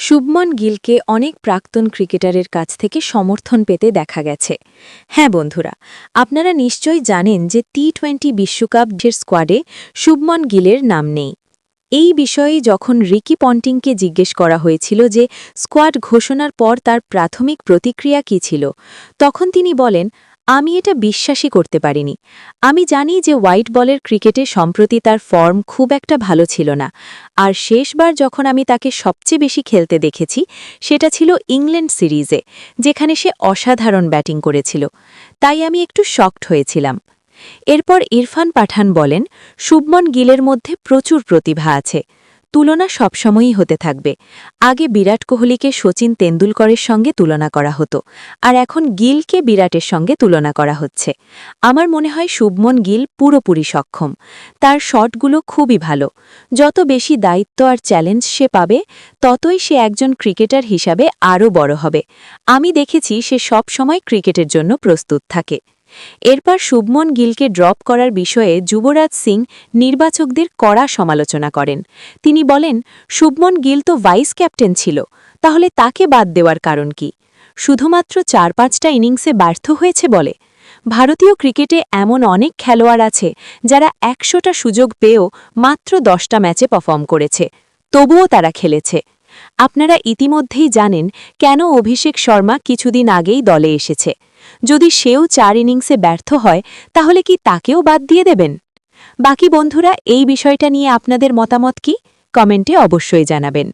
শুভমন গিলকে অনেক প্রাক্তন ক্রিকেটারের কাছ থেকে সমর্থন পেতে দেখা গেছে। হ্যাঁ বন্ধুরা, আপনারা নিশ্চয়ই জানেন যে টি-20 বিশ্বকাপের স্কোয়াডে শুভমন গিলের নাম নেই। এই বিষয়ে যখন রিকি পন্টিংকে জিজ্ঞেস করা হয়েছিল যে স্কোয়াড ঘোষণার পর তার প্রাথমিক প্রতিক্রিয়া কী ছিল, তখন তিনি বলেন, আমি এটা বিশ্বাসই করতে পারিনি। আমি জানি যে হোয়াইট বলের ক্রিকেটে সম্প্রতি তার ফর্ম খুব একটা ভালো ছিল না, আর শেষবার যখন আমি তাকে সবচেয়ে বেশি খেলতে দেখেছি সেটা ছিল ইংল্যান্ড সিরিজে, যেখানে সে অসাধারণ ব্যাটিং করেছিল। তাই আমি একটু শকড হয়েছিলাম। এরপর ইরফান পাঠান বলেন, শুভমন গিলের মধ্যে প্রচুর প্রতিভা আছে। তুলনা সবসময়ই হতে থাকবে। আগে বিরাট কোহলিকে শচীন তেন্ডুলকরের সঙ্গে তুলনা করা হতো, আর এখন গিলকে বিরাটের সঙ্গে তুলনা করা হচ্ছে। আমার মনে হয় শুভমন গিল পুরোপুরি সক্ষম। তার শটগুলো খুবই ভালো। যত বেশি দায়িত্ব আর চ্যালেঞ্জ সে পাবে, ততই সে একজন ক্রিকেটার হিসাবে আরও বড় হবে। আমি দেখেছি সে সব সময় ক্রিকেটের জন্য প্রস্তুত থাকে। এরপর শুভমন গিলকে ড্রপ করার বিষয়ে যুবরাজ সিং নির্বাচকদের কড়া সমালোচনা করেন। তিনি বলেন, শুভমন গিল তো ভাইস ক্যাপ্টেন ছিল, তাহলে তাকে বাদ দেওয়ার কারণ কি? শুধুমাত্র ৪-৫টা ইনিংসে ব্যর্থ হয়েছে বলে? ভারতীয় ক্রিকেটে এমন অনেক খেলোয়াড় আছে যারা ১০০টা সুযোগ পেয়েও মাত্র ১০টা ম্যাচে পারফর্ম করেছে, তবুও তারা খেলেছে। আপনারা ইতিমধ্যেই জানেন কেন অভিষেক শর্মা কিছুদিন আগেই দলে এসেছে। যদি সেও ৪ ইনিংসে ব্যর্থ হয়, তাহলে কি তাকেও বাদ দিয়ে দেবেন? বাকি বন্ধুরা এই বিষয়টা নিয়ে আপনাদের মতামত কি? কমেন্টে অবশ্যই জানাবেন।